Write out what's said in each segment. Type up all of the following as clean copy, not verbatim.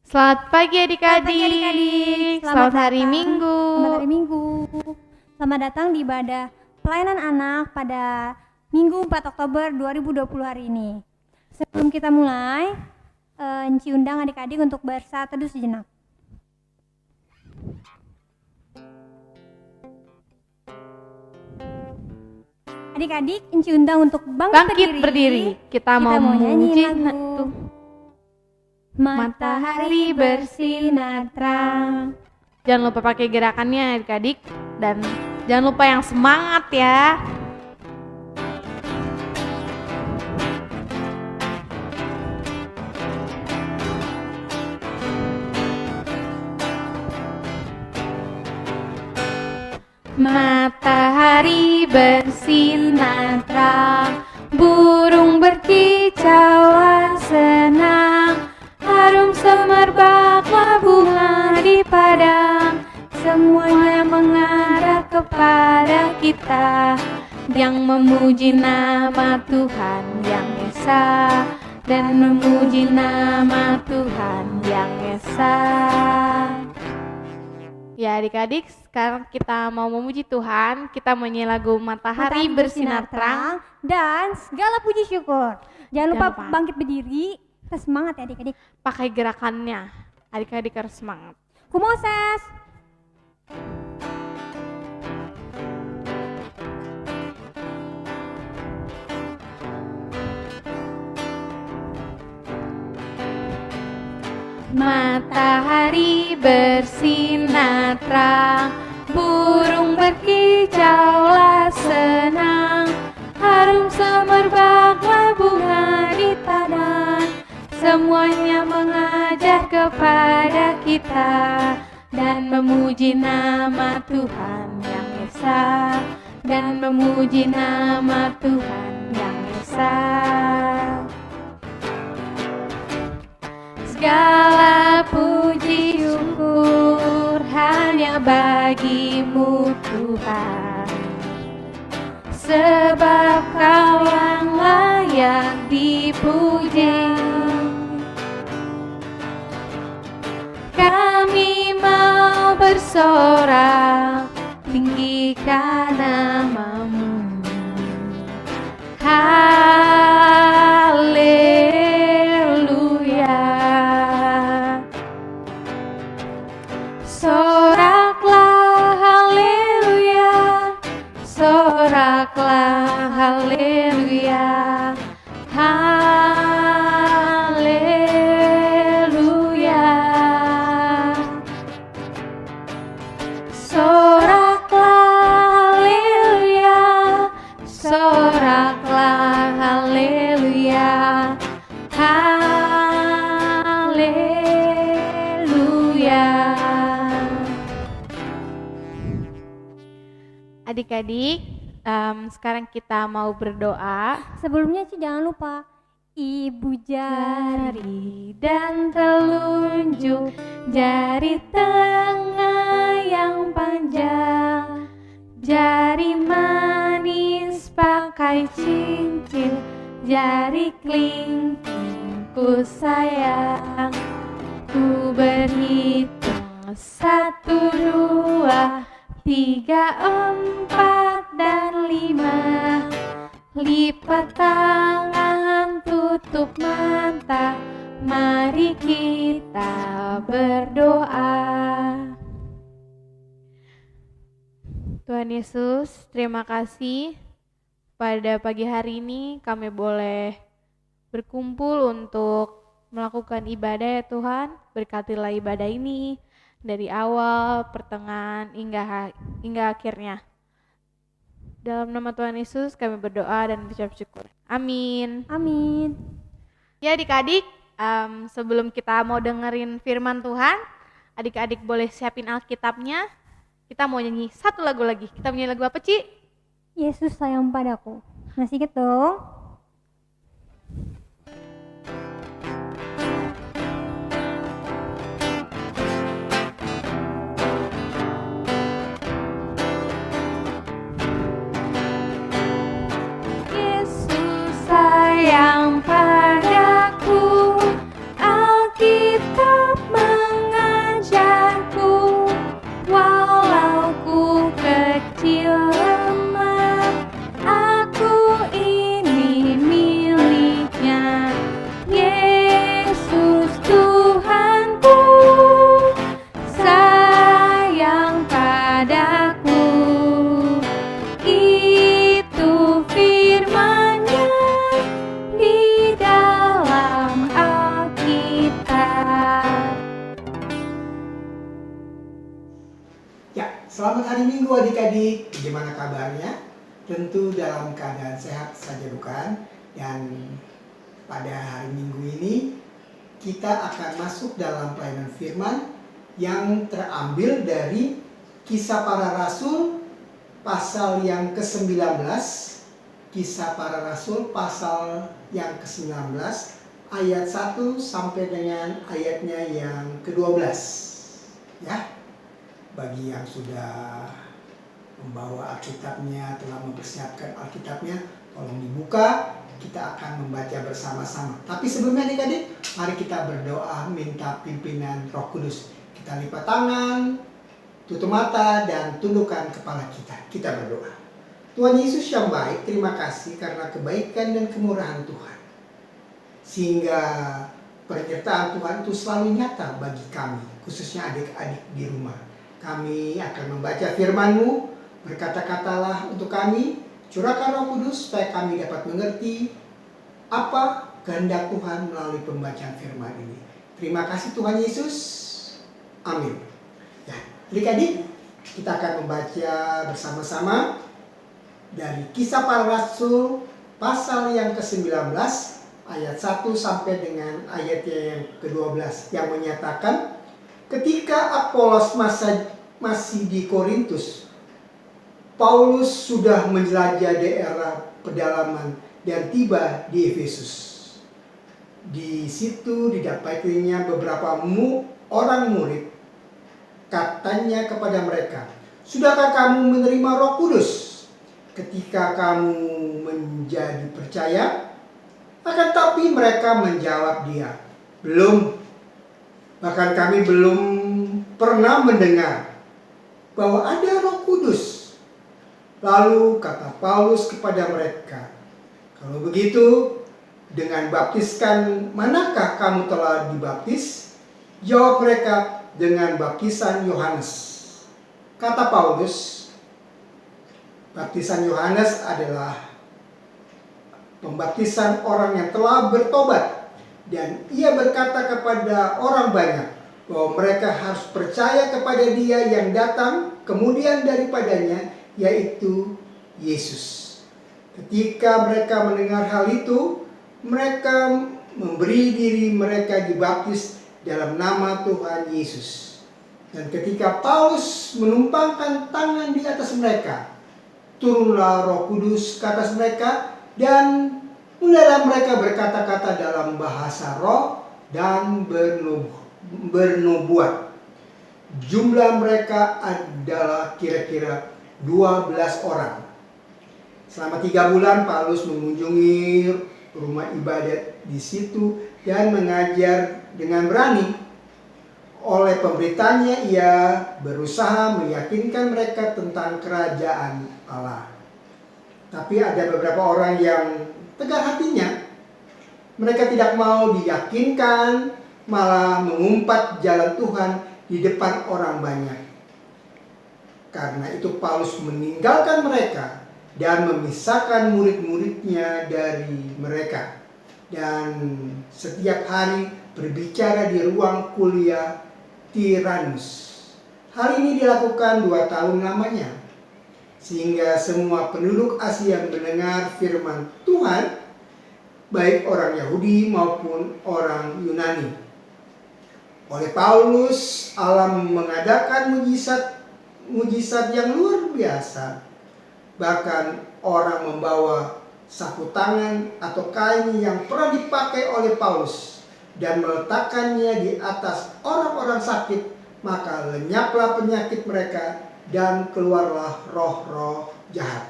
Selamat pagi adik-adik. Selamat hari datang. Minggu. Selamat hari Minggu. Selamat datang di ibadah pelayanan anak pada Minggu 4 Oktober 2020 hari ini. Sebelum kita mulai, Enci undang adik-adik untuk bersaat teduh sejenak. Adik-adik, Enci undang untuk Bangkit berdiri. Kita mau nyanyi memuji lagu Matahari bersinar terang. Jangan lupa pakai gerakannya adik-adik. Dan jangan lupa yang semangat ya. Matahari bersinar terang, burung berkicauan senang, harum semerbaklah bunga di padang, semuanya mengarah kepada kita, yang memuji nama Tuhan yang esa, dan memuji nama Tuhan yang esa. Ya adik-adik, sekarang kita mau memuji Tuhan. Kita menyanyi lagu Matahari bersinar terang. Dan segala puji syukur. Jangan lupa lupa. bangkit berdiri. Kita semangat ya adik-adik. Pakai gerakannya. Adik-adik harus semangat. Kumoses. Matahari bersinar terang, burung berkicaulah senang, harum semerbaklah bunga di taman, semuanya mengajak kepada kita, dan memuji nama Tuhan yang esa, dan memuji nama Tuhan yang esa. Segala puji syukur hanya bagimu Tuhan, sebab Kau yang layak dipuji. Kami mau bersorak, tinggikan nama-Mu. Soraklah haleluya, soraklah haleluya, haleluya. Soraklah haleluya, soraklah haleluya, haleluya. Adik-adik, sekarang kita mau berdoa. Sebelumnya Ci jangan lupa ibu jari Dan telunjuk jari tengah yang panjang, jari manis pakai cincin, jari kelingking ku sayang. Ku berhitung 1, 2, 3, 4, dan 5. Lipat tangan, tutup mata, mari kita berdoa. Tuhan Yesus, terima kasih pada pagi hari ini kami boleh berkumpul untuk melakukan ibadah ya Tuhan. Berkatilah ibadah ini dari awal, pertengahan, hingga akhirnya. Dalam nama Tuhan Yesus kami berdoa dan mengucap syukur. Amin. Amin. Ya adik-adik, sebelum kita mau dengerin firman Tuhan, adik-adik boleh siapin Alkitabnya. Kita mau nyanyi satu lagu lagi. Kita menyanyi lagu apa, Ci? Yesus sayang padaku. Masih inget dong? Yesus sayang padaku, Alkitab Selamat hari Minggu adik-adik, bagaimana kabarnya? Tentu dalam keadaan sehat saja bukan? Dan pada hari Minggu ini kita akan masuk dalam pelayanan firman yang terambil dari Kisah Para Rasul pasal yang ke-19. Kisah Para Rasul pasal yang ke-19 ayat 1 sampai dengan ayatnya yang ke-12. Ya. Bagi yang sudah membawa Alkitabnya, telah mempersiapkan Alkitabnya, tolong dibuka, kita akan membaca bersama-sama. Tapi sebelumnya adik-adik, mari kita berdoa minta pimpinan Roh Kudus. Kita lipat tangan, tutup mata, dan tundukkan kepala kita. Kita berdoa. Tuhan Yesus yang baik, terima kasih karena kebaikan dan kemurahan Tuhan. Sehingga penyertaan Tuhan itu selalu nyata bagi kami, khususnya adik-adik di rumah. Kami akan membaca firman-Mu, berkata-katalah untuk kami, curahkan Roh Kudus supaya kami dapat mengerti apa kehendak Tuhan melalui pembacaan firman ini. Terima kasih Tuhan Yesus. Amin. Ya, adik-adik, kita akan membaca bersama-sama dari Kisah Para Rasul pasal yang ke-19 ayat 1 sampai dengan ayat yang ke-12 yang menyatakan ketika Apolos masih di Korintus, Paulus sudah menjelajah daerah pedalaman dan tiba di Efesus. Di situ didapatinya beberapa orang murid. Katanya kepada mereka, "Sudahkah kamu menerima Roh Kudus ketika kamu menjadi percaya?" Akan tapi mereka menjawab dia, "Belum. Bahkan kami belum pernah mendengar bahwa ada Roh Kudus." Lalu kata Paulus kepada mereka, "Kalau begitu, dengan baptiskan manakah kamu telah dibaptis?" Jawab mereka, "Dengan baptisan Yohanes." Kata Paulus, baptisan Yohanes adalah pembaptisan orang yang telah bertobat. Dan ia berkata kepada orang banyak bahwa mereka harus percaya kepada dia yang datang kemudian daripadanya, yaitu Yesus. Ketika mereka mendengar hal itu, mereka memberi diri mereka dibaptis dalam nama Tuhan Yesus. Dan ketika Paulus menumpangkan tangan di atas mereka, turunlah Roh Kudus ke atas mereka dan mulailah mereka berkata-kata dalam bahasa roh dan bernubuat. Jumlah mereka adalah kira-kira 12 orang. Selama 3 bulan Paulus mengunjungi rumah ibadat di situ dan mengajar dengan berani. Oleh pemberitanya ia berusaha meyakinkan mereka tentang kerajaan Allah. Tapi ada beberapa orang yang tegar hatinya. Mereka tidak mau diyakinkan, malah mengumpat jalan Tuhan di depan orang banyak. Karena itu Paulus meninggalkan mereka dan memisahkan murid-muridnya dari mereka. Dan setiap hari berbicara di ruang kuliah Tiranus. Hal ini dilakukan 2 tahun lamanya. Sehingga semua penduduk Asia mendengar firman Tuhan, baik orang Yahudi maupun orang Yunani. Oleh Paulus, Allah mengadakan mujizat yang luar biasa. Bahkan orang membawa sapu tangan atau kain yang pernah dipakai oleh Paulus dan meletakkannya di atas orang-orang sakit, maka lenyaplah penyakit mereka dan keluarlah roh-roh jahat.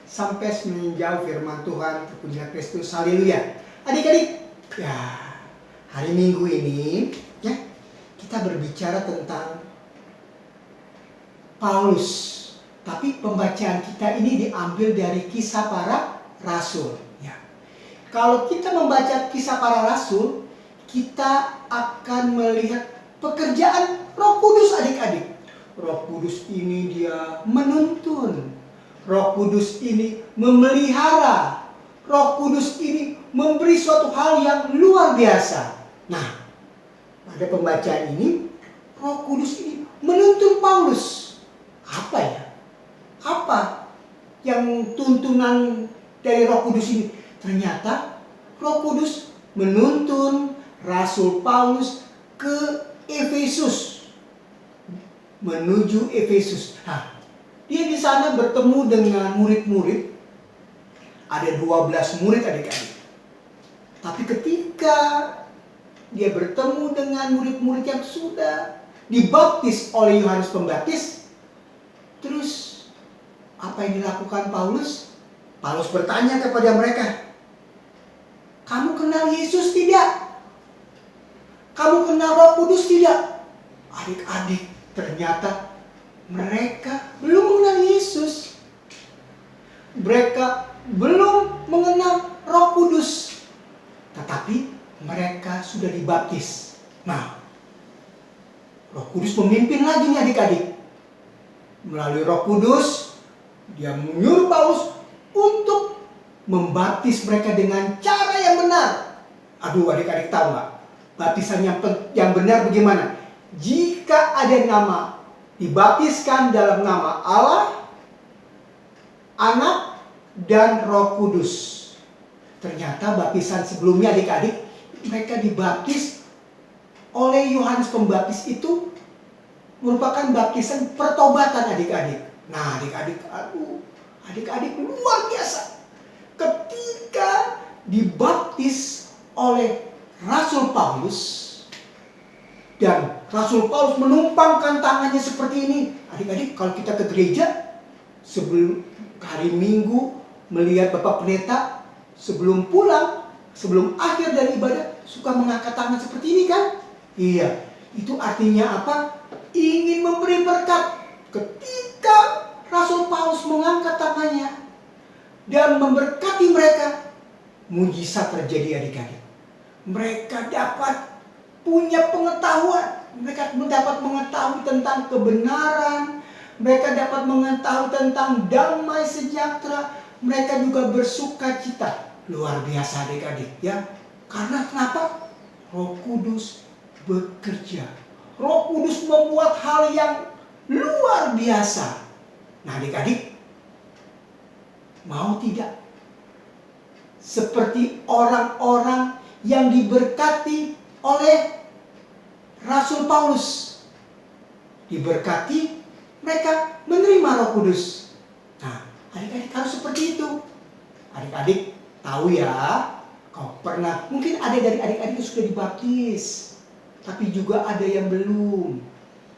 Sampai meninjau firman Tuhan, terpujilah Kristus, haleluya. Adik-adik, ya, hari Minggu ini ya, kita berbicara tentang Paulus. Tapi pembacaan kita ini diambil dari Kisah Para Rasul ya. Kalau kita membaca Kisah Para Rasul, kita akan melihat pekerjaan Roh Kudus adik-adik. Roh Kudus ini dia menuntun. Roh Kudus ini memelihara. Roh Kudus ini memberi suatu hal yang luar biasa. Nah, pada pembacaan ini, Roh Kudus ini menuntun Paulus. Apa yang tuntunan dari Roh Kudus ini? Ternyata Roh Kudus menuntun Rasul Paulus ke Efesus, menuju Efesus. Nah, dia di sana bertemu dengan murid-murid. Ada 12 murid adik-adik. Tapi ketika dia bertemu dengan murid-murid yang sudah dibaptis oleh Yohanes Pembaptis, terus apa yang dilakukan Paulus? Paulus bertanya kepada mereka, "Kamu kenal Yesus tidak? Kamu kenal Roh Kudus tidak?" Adik-adik, ternyata mereka belum mengenal Yesus. Mereka belum mengenal Roh Kudus. Tetapi mereka sudah dibaptis. Nah, Roh Kudus memimpin lagi nih adik-adik. Melalui Roh Kudus, dia menyuruh Paulus untuk membaptis mereka dengan cara yang benar. Aduh, adik-adik tahu nggak? Baptisan yang benar bagaimana? Jika ada nama, dibaptiskan dalam nama Allah, Anak, dan Roh Kudus. Ternyata baptisan sebelumnya adik-adik, mereka dibaptis oleh Yohanes Pembaptis itu merupakan baptisan pertobatan adik-adik. Nah adik-adik, adik-adik luar biasa. Ketika dibaptis oleh Rasul Paulus, dan Rasul Paulus menumpangkan tangannya seperti ini. Adik-adik, kalau kita ke gereja sebelum hari Minggu melihat Bapak Pendeta, sebelum pulang, sebelum akhir dari ibadah, suka mengangkat tangan seperti ini kan? Iya, itu artinya apa? Ingin memberi berkat. Ketika Rasul Paulus mengangkat tangannya dan memberkati mereka, mujizat terjadi adik-adik. Mereka dapat punya pengetahuan. Mereka dapat mengetahui tentang kebenaran. Mereka dapat mengetahui tentang damai sejahtera. Mereka juga bersuka cita. Luar biasa adik-adik ya. Karena kenapa? Roh Kudus bekerja. Roh Kudus membuat hal yang luar biasa. Nah adik-adik, mau tidak? Seperti orang-orang yang diberkati oleh Rasul Paulus. Diberkati, mereka menerima Roh Kudus. Nah, adik-adik harus seperti itu. Adik-adik tahu ya, kau pernah, mungkin ada dari adik-adik yang sudah dibaptis, tapi juga ada yang belum.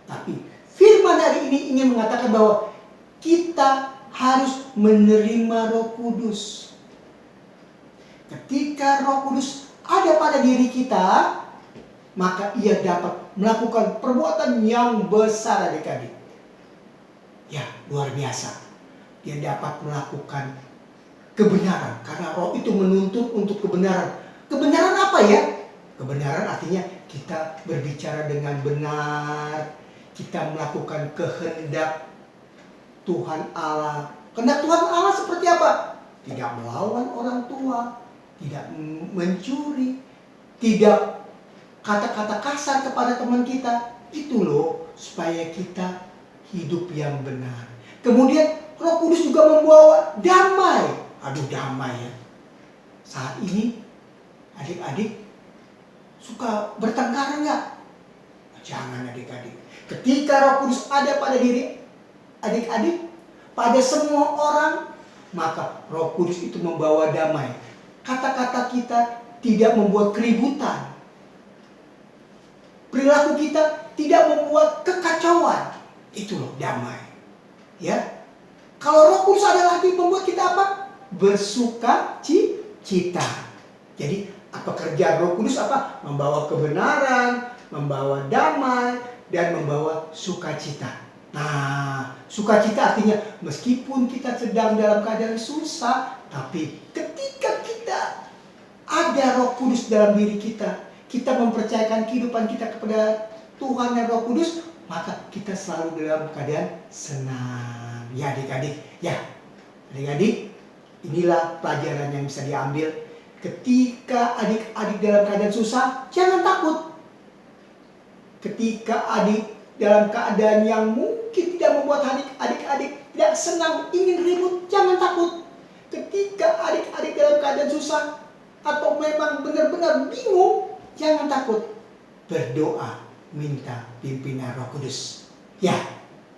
Tapi firman hari ini ingin mengatakan bahwa kita harus menerima Roh Kudus. Ketika Roh Kudus ada pada diri kita, maka ia dapat melakukan perbuatan yang besar adik-adik. Ya, luar biasa. Dia dapat melakukan kebenaran. Karena roh itu menuntut untuk kebenaran. Kebenaran apa ya? Kebenaran artinya kita berbicara dengan benar. Kita melakukan kehendak Tuhan Allah. Kehendak Tuhan Allah seperti apa? Tidak melawan orang tua. Tidak mencuri. Tidak kata-kata kasar kepada teman kita. Itu loh, supaya kita hidup yang benar. Kemudian Roh Kudus juga membawa damai. Aduh, damai ya. Saat ini adik-adik suka bertengkar enggak? Jangan adik-adik. Ketika Roh Kudus ada pada diri adik-adik, pada semua orang, maka Roh Kudus itu membawa damai. Kata-kata kita tidak membuat keributan. Perilaku kita tidak membuat kekacauan. Itu loh damai. Ya. Kalau Roh Kudus ada lagi membuat kita apa? Bersuka cita. Jadi apa kerja Roh Kudus apa? Membawa kebenaran, membawa damai, dan membawa sukacita. Nah, sukacita artinya meskipun kita sedang dalam keadaan susah, tapi ketika kita ada Roh Kudus dalam diri kita, kita mempercayakan kehidupan kita kepada Tuhan dan Roh Kudus, maka kita selalu dalam keadaan senang. Ya adik-adik, adik-adik, inilah pelajaran yang bisa diambil. Ketika adik-adik dalam keadaan susah, jangan takut. Ketika adik dalam keadaan yang mungkin tidak membuat adik-adik tidak senang, ingin ribut, jangan takut. Ketika adik-adik dalam keadaan susah atau memang benar-benar bingung, jangan takut. Berdoa, minta pimpinan Roh Kudus. Ya,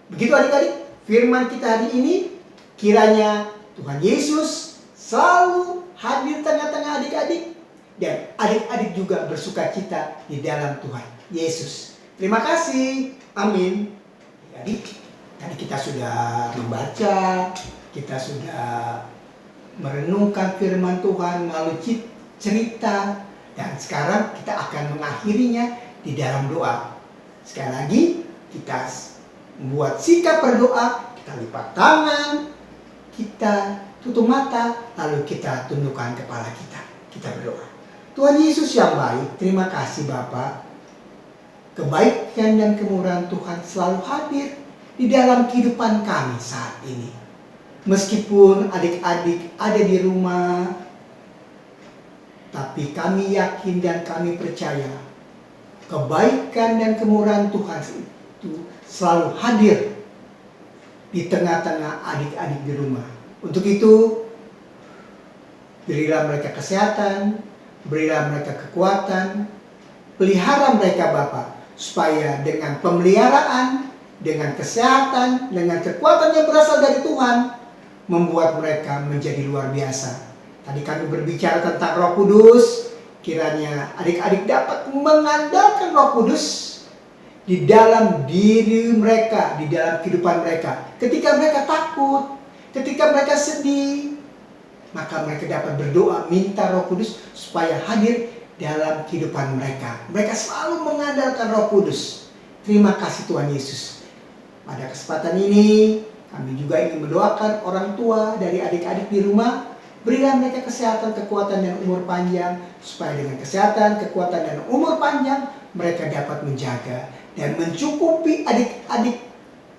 begitu adik-adik firman kita hari ini. Kiranya Tuhan Yesus selalu hadir tengah-tengah adik-adik, dan adik-adik juga bersukacita di dalam Tuhan Yesus. Terima kasih. Amin. Adik, tadi kita sudah membaca, kita sudah merenungkan firman Tuhan melalui cerita, dan sekarang kita akan mengakhirinya di dalam doa. Sekali lagi kita membuat sikap berdoa, kita lipat tangan, kita tutup mata, lalu kita tundukkan kepala kita. Kita berdoa. Tuhan Yesus yang baik, terima kasih Bapa. Kebaikan dan kemurahan Tuhan selalu hadir di dalam kehidupan kami saat ini. Meskipun adik-adik ada di rumah, tapi kami yakin dan kami percaya kebaikan dan kemurahan Tuhan itu selalu hadir di tengah-tengah adik-adik di rumah. Untuk itu, berilah mereka kesehatan, berilah mereka kekuatan, pelihara mereka Bapa, supaya dengan pemeliharaan, dengan kesehatan, dengan kekuatan yang berasal dari Tuhan, membuat mereka menjadi luar biasa. Tadi kami berbicara tentang Roh Kudus, kiranya adik-adik dapat mengandalkan Roh Kudus di dalam diri mereka, di dalam kehidupan mereka. Ketika mereka takut, ketika mereka sedih, maka mereka dapat berdoa minta Roh Kudus supaya hadir dalam kehidupan mereka. Mereka selalu mengandalkan Roh Kudus. Terima kasih Tuhan Yesus. Pada kesempatan ini, kami juga ingin mendoakan orang tua dari adik-adik di rumah. Berilah mereka kesehatan, kekuatan, dan umur panjang, supaya dengan kesehatan, kekuatan, dan umur panjang, mereka dapat menjaga dan mencukupi adik-adik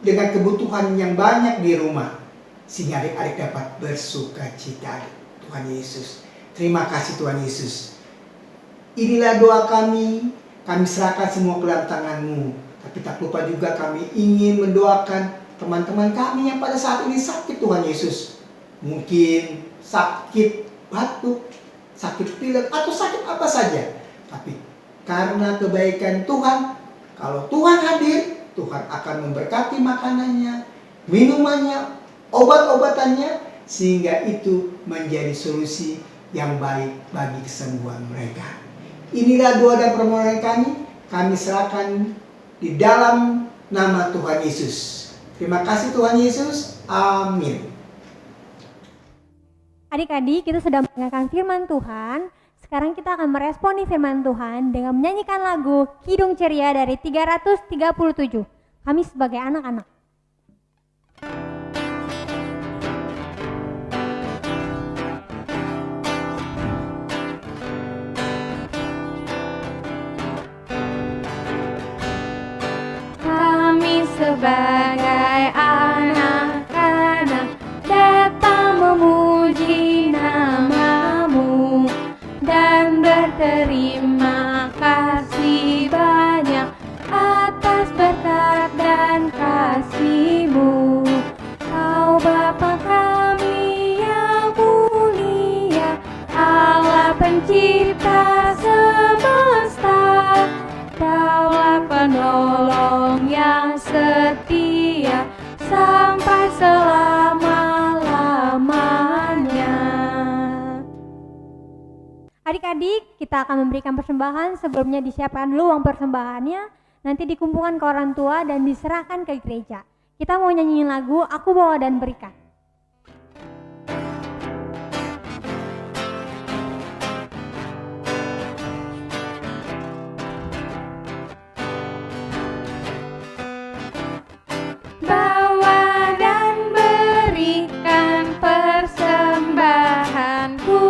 dengan kebutuhan yang banyak di rumah, sehingga adik-adik dapat bersukacita. Tuhan Yesus, terima kasih Tuhan Yesus. Inilah doa kami serahkan semua ke dalam tangan-Mu. Tapi tak lupa juga kami ingin mendoakan teman-teman kami yang pada saat ini sakit Tuhan Yesus. Mungkin sakit batuk, sakit pilek, atau sakit apa saja. Tapi karena kebaikan Tuhan, kalau Tuhan hadir, Tuhan akan memberkati makanannya, minumannya, obat-obatannya, sehingga itu menjadi solusi yang baik bagi kesembuhan mereka. Inilah doa dan permohonan kami serahkan di dalam nama Tuhan Yesus. Terima kasih Tuhan Yesus. Amin. Adik-adik, kita sudah mendengarkan firman Tuhan. Sekarang kita akan meresponi firman Tuhan dengan menyanyikan lagu Kidung Ceria dari 337. Kami sebagai anak-anak. Kami sebagai anak-anak datang memuji nama-Mu dan berterima kasih banyak atas berkat dan kasih-Mu. Kau Bapa kami yang mulia, Allah pencipta semesta, Daulah penolong yang setia sampai selama-lamanya. Adik-adik, kita akan memberikan persembahan. Sebelumnya disiapkan dulu uang persembahannya, nanti dikumpulkan ke orang tua dan diserahkan ke gereja. Kita mau nyanyiin lagu Aku Bawa dan Berikan. Bawa dan berikan persembahanku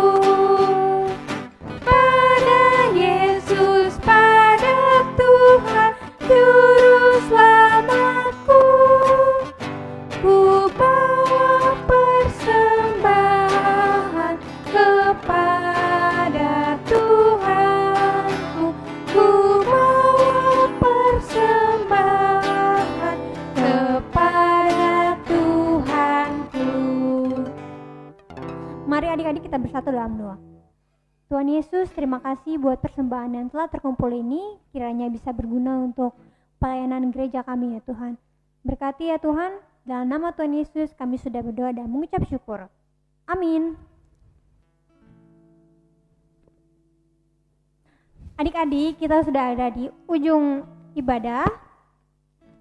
pada Yesus, pada Tuhan Juru Selamatku. Ku bawa bersatu dalam doa. Tuhan Yesus, terima kasih buat persembahan yang telah terkumpul ini, kiranya bisa berguna untuk pelayanan gereja kami ya Tuhan. Berkati ya Tuhan, dalam nama Tuhan Yesus kami sudah berdoa dan mengucap syukur. Amin. Adik-adik, kita sudah ada di ujung ibadah.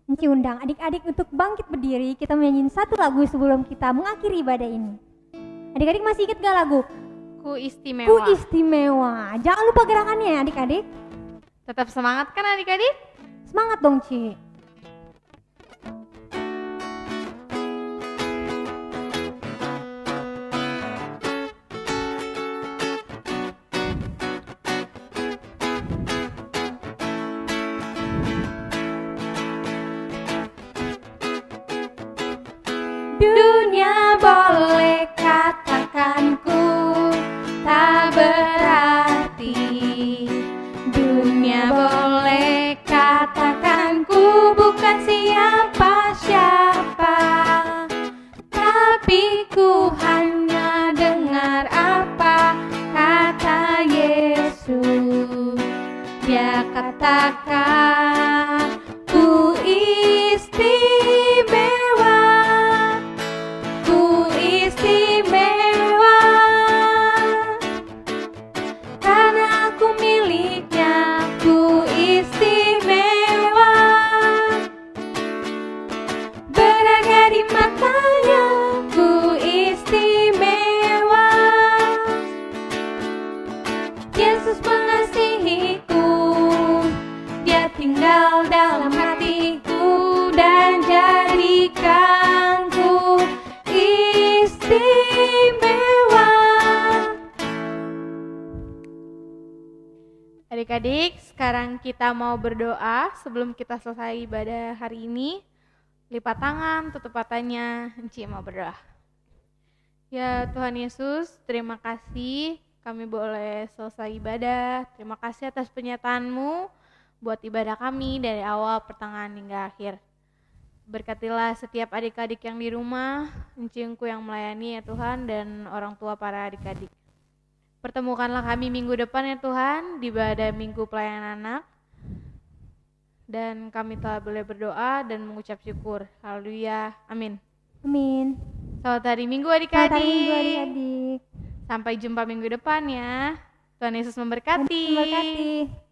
Enci undang adik-adik untuk bangkit berdiri, kita menyanyiin satu lagu sebelum kita mengakhiri ibadah ini. Adik-adik masih ingat gak lagu? Ku istimewa. Ku istimewa. Jangan lupa gerakannya adik-adik. Tetap semangat kan adik-adik? Semangat dong Ci. Dunia boleh katakan ku tak berarti. Dunia boleh katakan ku bukan siapa-siapa. Tapi ku hanya dengar apa kata Yesus. Dia katakan ku istimewa. Ku istimewa karena aku miliknya. Ku istimewa berharga di matanya. Ku istimewa. Yesus mengasihiku, Dia tinggal dalam hatiku dan jadikanku istimewa. Adik-adik, sekarang kita mau berdoa sebelum kita selesai ibadah hari ini. Lipat tangan, tutup matanya, Enci mau berdoa. Ya Tuhan Yesus, terima kasih kami boleh selesai ibadah. Terima kasih atas penyertaan-Mu buat ibadah kami dari awal, pertengahan hingga akhir. Berkatilah setiap adik-adik yang di rumah, Engku yang melayani ya Tuhan, dan orang tua para adik-adik. Pertemukanlah kami minggu depan ya Tuhan, di ibadah minggu pelayanan anak. Dan kami telah boleh berdoa dan mengucap syukur. Haleluya, amin. Amin. Selamat hari Minggu Selamat adik-adik. hari Minggu adik-adik. Sampai jumpa minggu depan ya. Tuhan Yesus memberkati. Tuhan Yesus memberkati.